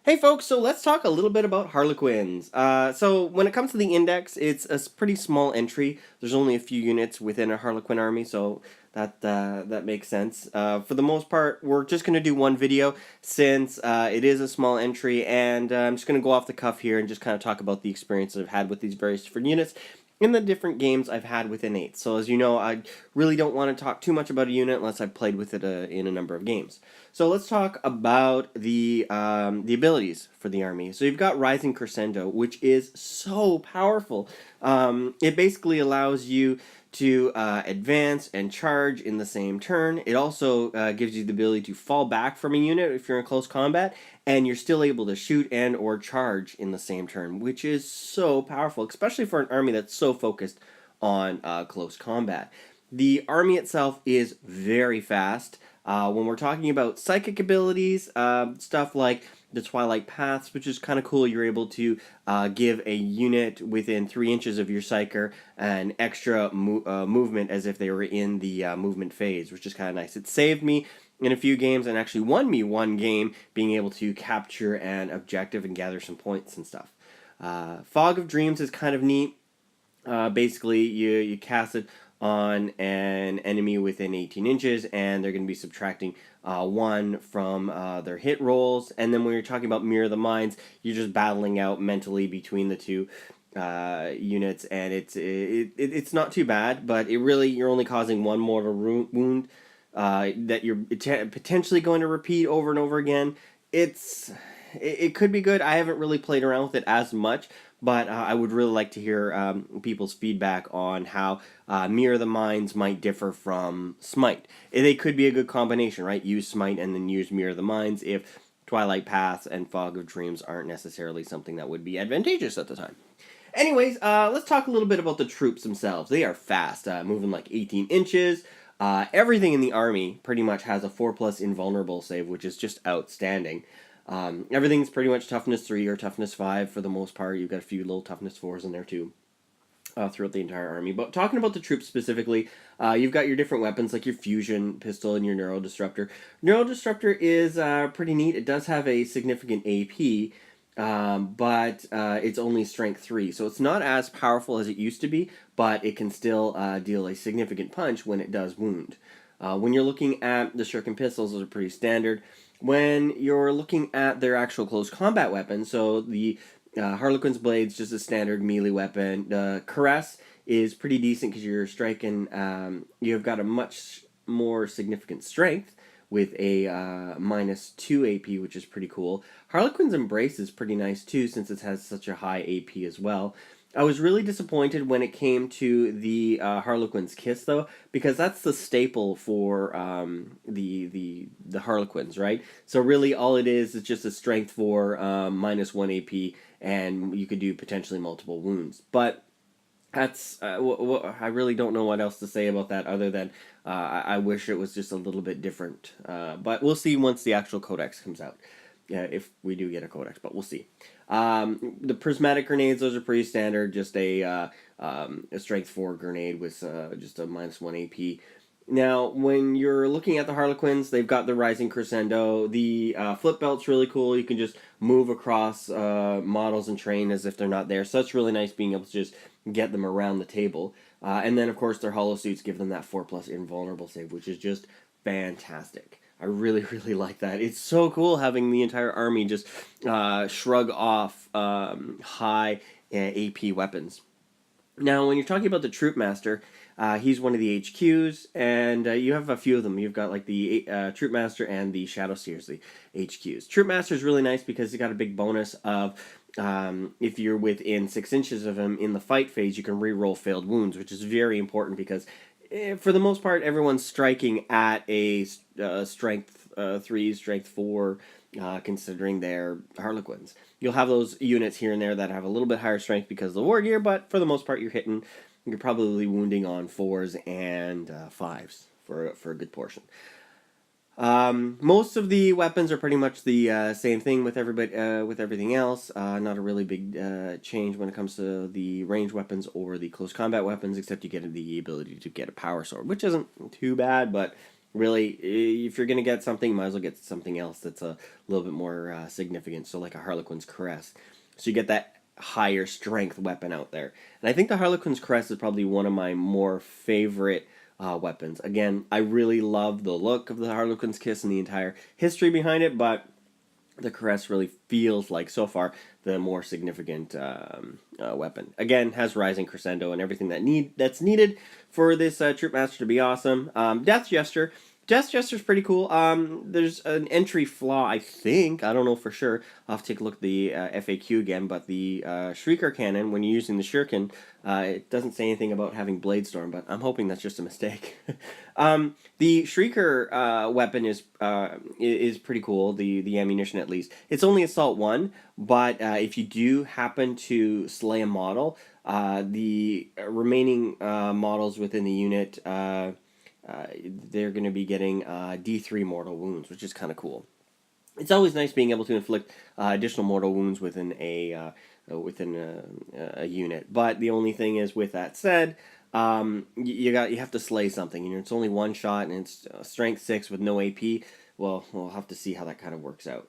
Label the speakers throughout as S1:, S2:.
S1: Hey folks, so let's talk a little bit about Harlequins. So when it comes to the index, it's a pretty small entry. There's only a few units within a Harlequin army, so that makes sense. For the most part, we're just going to do one video since it is a small entry, and I'm just going to go off the cuff here and just kind of talk about the experience I've had with these various different units in the different games I've had with innate. So as you know, I really don't want to talk too much about a unit unless I've played with it in a number of games. So let's talk about the abilities for the army. So you've got Rising Crescendo, which is so powerful. It basically allows you to advance and charge in the same turn. It also gives you the ability to fall back from a unit if you're in close combat, and you're still able to shoot and or charge in the same turn, which is so powerful, especially for an army that's so focused on close combat. The army itself is very fast. When we're talking about psychic abilities, stuff like the Twilight Paths, which is kind of cool. You're able to give a unit within 3 inches of your psyker an extra movement as if they were in the movement phase, which is kind of nice. It saved me in a few games and actually won me one game being able to capture an objective and gather some points and stuff. Fog of Dreams is kind of neat. Basically, you cast it on an enemy within 18 inches, and they're going to be subtracting 1 from their hit rolls. And then when you're talking about Mirror the Minds, you're just battling out mentally between the two units, and it's not too bad, but you're only causing 1 mortal wound that you're potentially going to repeat over and over again. It could be good. I haven't really played around with it as much, but I would really like to hear people's feedback on how Mirror the Minds might differ from Smite. They could be a good combination, right? Use Smite and then use Mirror the Minds if Twilight Paths and Fog of Dreams aren't necessarily something that would be advantageous at the time. Anyways, let's talk a little bit about the troops themselves. They are fast, moving like 18 inches. Everything in the army pretty much has a 4+ invulnerable save, which is just outstanding. Everything's pretty much toughness 3 or toughness 5 for the most part. You've got a few little toughness 4s in there too throughout the entire army. But talking about the troops specifically, you've got your different weapons like your fusion pistol and your neural disruptor. Neural disruptor is pretty neat. It does have a significant AP, but it's only strength 3, so it's not as powerful as it used to be, but it can still deal a significant punch when it does wound. When you're looking at the shuriken pistols, those are pretty standard. When you're looking at their actual close combat weapons, so the Harlequin's Blade's just a standard melee weapon. The Caress is pretty decent because you're striking. You've got a much more significant strength with a -2 AP, which is pretty cool. Harlequin's Embrace is pretty nice too, since it has such a high AP as well. I was really disappointed when it came to the Harlequin's Kiss, though, because that's the staple for the Harlequins, right? So really, all it is just a strength for -1 AP, and you could do potentially multiple wounds. But that's I really don't know what else to say about that other than I wish it was just a little bit different. But we'll see once the actual codex comes out. Yeah, if we do get a codex, but we'll see. The prismatic grenades, those are pretty standard. Just a strength 4 grenade with just a -1 AP. Now, when you're looking at the Harlequins, they've got the Rising Crescendo. The flip belt's really cool. You can just move across models and train as if they're not there. So that's really nice being able to just get them around the table. And then, of course, their hollow suits give them that 4+ invulnerable save, which is just fantastic. I really, really like that. It's so cool having the entire army just shrug off high AP weapons. Now, when you're talking about the Troop Master, he's one of the HQs, and you have a few of them. You've got like the Troop Master and the Shadowseers, the HQs. Troop Master is really nice because he's got a big bonus of if you're within 6 inches of him in the fight phase, you can re-roll failed wounds, which is very important because for the most part, everyone's striking at a strength 3, strength 4, considering they're Harlequins. You'll have those units here and there that have a little bit higher strength because of the war gear, but for the most part, you're probably wounding on 4s and 5s for a good portion. Most of the weapons are pretty much the same thing with everybody with everything else. Not a really big change when it comes to the range weapons or the close combat weapons, except you get the ability to get a power sword, which isn't too bad, but Really, if you're going to get something, you might as well get something else that's a little bit more significant. So, like a Harlequin's Caress. So, you get that higher strength weapon out there. And I think the Harlequin's Caress is probably one of my more favorite weapons. Again, I really love the look of the Harlequin's Kiss and the entire history behind it, but the Caress really feels like, so far, the more significant weapon. Again, has Rising Crescendo and everything that's needed for this Troop Master to be awesome. Death Gesture. Death Gesture's pretty cool. There's an entry flaw, I think. I don't know for sure. I'll have to take a look at the FAQ again, but the Shrieker Cannon, when you're using the Shuriken, it doesn't say anything about having Blade Storm, but I'm hoping that's just a mistake. The Shrieker weapon is pretty cool, the ammunition at least. It's only Assault 1, but if you do happen to slay a model, the remaining models within the unit, they're going to be getting D3 mortal wounds, which is kind of cool. It's always nice being able to inflict additional mortal wounds within a unit. But the only thing is, with that said, you have to slay something. It's only one shot, and it's strength 6 with no AP. Well, we'll have to see how that kind of works out.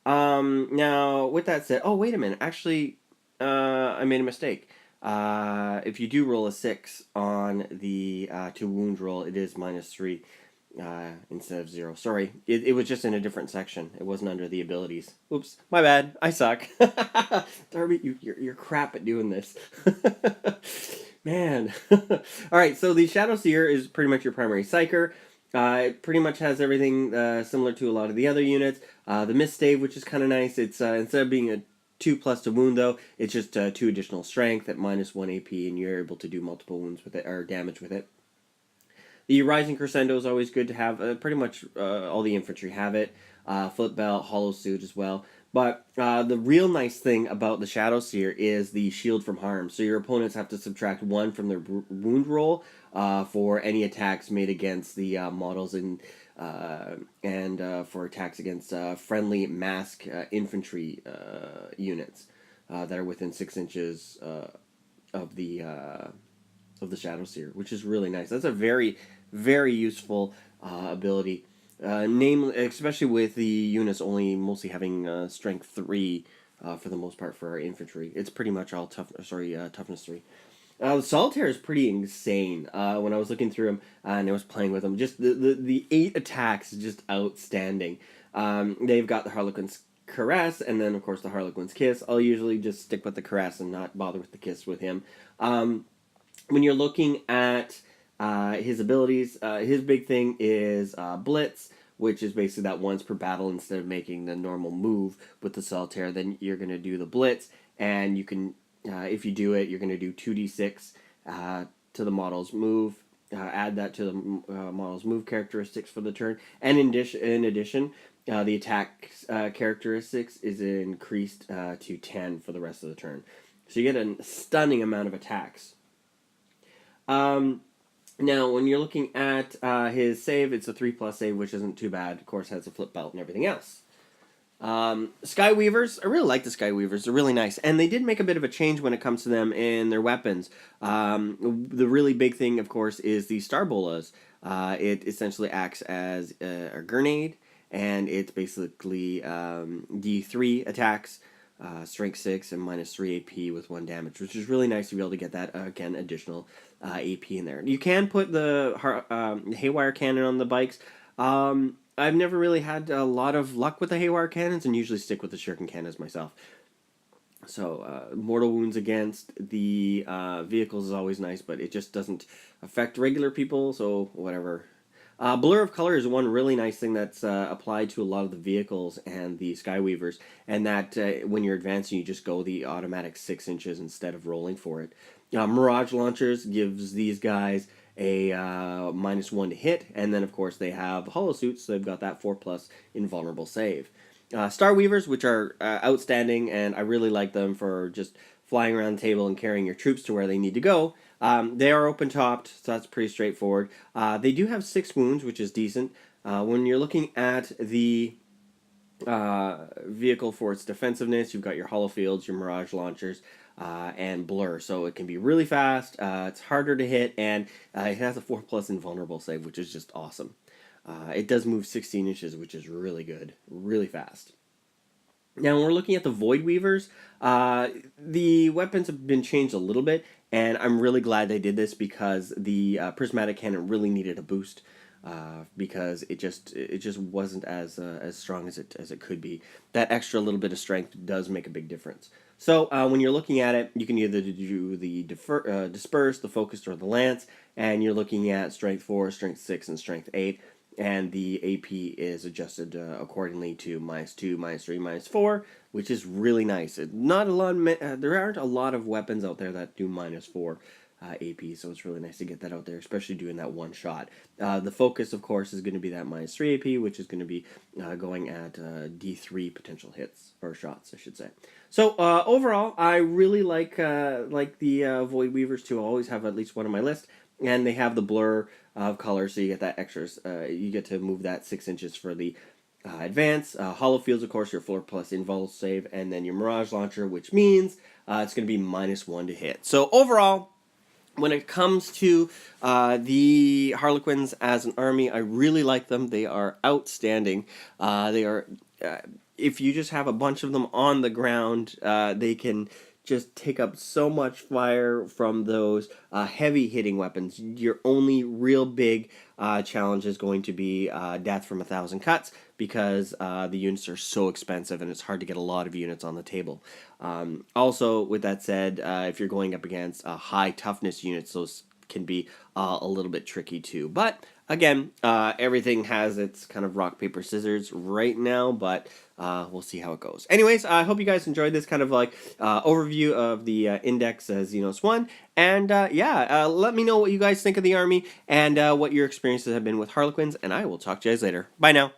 S1: Now, with that said, oh wait a minute. Actually, I made a mistake. If you do roll a 6 on the to wound roll, it is -3 instead of 0. Sorry, it was just in a different section. It wasn't under the abilities. Oops, my bad. I suck. Darby, you're crap at doing this. Man. Alright, so the Shadowseer is pretty much your primary psyker. It pretty much has everything similar to a lot of the other units. The Misstave, which is kind of nice. It's instead of being a 2+ to wound, though, it's just 2 additional strength at -1 AP, and you're able to do multiple wounds with it, or damage with it. The Rising Crescendo is always good to have. Pretty much all the infantry have it. Flip Belt, Hollow Suit as well. But the real nice thing about the Shadowseer is the Shield from Harm. So your opponents have to subtract 1 from their wound roll for any attacks made against the models and for attacks against friendly mask infantry units that are within 6 inches of the Shadowseer, which is really nice. That's a very, very useful ability. Especially with the units mostly having strength 3 for the most part for our infantry. It's pretty much all toughness 3. The Solitaire is pretty insane. When I was looking through him and I was playing with him, just the 8 attacks is just outstanding. They've got the Harlequin's Caress, and then of course the Harlequin's Kiss. I'll usually just stick with the Caress and not bother with the Kiss with him. When you're looking at his abilities, his big thing is Blitz, which is basically that once per battle, instead of making the normal move with the Solitaire, then you're going to do the Blitz, and you can, if you do it, you're going to do 2d6 to the model's move, add that to the model's move characteristics for the turn, and in addition, the attack characteristics is increased to 10 for the rest of the turn. So you get a stunning amount of attacks. Now, when you're looking at his save, it's a 3+ save, which isn't too bad. Of course, has a flip belt and everything else. Skyweavers, I really like the Skyweavers. They're really nice. And they did make a bit of a change when it comes to them in their weapons. The really big thing, of course, is the Star Bolas. It essentially acts as a grenade, and it's basically D3 attacks. Strength 6 and -3 AP with 1 damage, which is really nice to be able to get that, again, additional AP in there. You can put the Haywire Cannon on the bikes. I've never really had a lot of luck with the Haywire Cannons, and usually stick with the Shuriken Cannons myself. So, mortal wounds against the vehicles is always nice, but it just doesn't affect regular people, so whatever. Blur of Color is one really nice thing that's applied to a lot of the vehicles and the Skyweavers, and that when you're advancing, you just go the automatic 6 inches instead of rolling for it. Mirage Launchers gives these guys a -1 to hit, and then of course they have Hollow Suits, so they've got that 4+ invulnerable save. Star Weavers, which are outstanding, and I really like them for just flying around the table and carrying your troops to where they need to go. They are open-topped, so that's pretty straightforward. They do have 6 wounds, which is decent. When you're looking at the vehicle for its defensiveness, you've got your Hollow Fields, your Mirage Launchers. and blur, so it can be really fast. It's harder to hit, and it has a 4+ invulnerable save, which is just awesome. It does move 16 inches, which is really good, really fast. Now, when we're looking at the Void Weavers, the weapons have been changed a little bit, and I'm really glad they did this because the prismatic cannon really needed a boost, because it just wasn't as strong as it could be. That extra little bit of strength does make a big difference. So when you're looking at it, you can either do the disperse, the focused, or the lance, and you're looking at strength 4, strength 6, and strength 8. And the AP is adjusted accordingly to -2, -3, -4, which is really nice. Not a lot. There aren't a lot of weapons out there that do -4 AP, so it's really nice to get that out there, especially doing that one shot. The focus, of course, is going to be that -3 AP, which is going to be going at D3 potential hits or shots, I should say. So overall, I really like the Void Weavers too. I always have at least one on my list. And they have the blur of color, so you get that extras. You get to move that 6 inches for the advance. Hollow Fields, of course, your 4+ invul save, and then your Mirage Launcher, which means it's going to be -1 to hit. So overall, when it comes to the Harlequins as an army, I really like them. They are outstanding. They are. If you just have a bunch of them on the ground, they can just take up so much fire from those heavy hitting weapons. Your only real big challenge is going to be death from 1,000 cuts, because the units are so expensive and it's hard to get a lot of units on the table. Also, with that said, if you're going up against high toughness units, those can be a little bit tricky too. But again, everything has its kind of rock, paper, scissors right now, but we'll see how it goes. Anyways, I hope you guys enjoyed this kind of like overview of the Index Xenos 1. And let me know what you guys think of the army and what your experiences have been with Harlequins, and I will talk to you guys later. Bye now.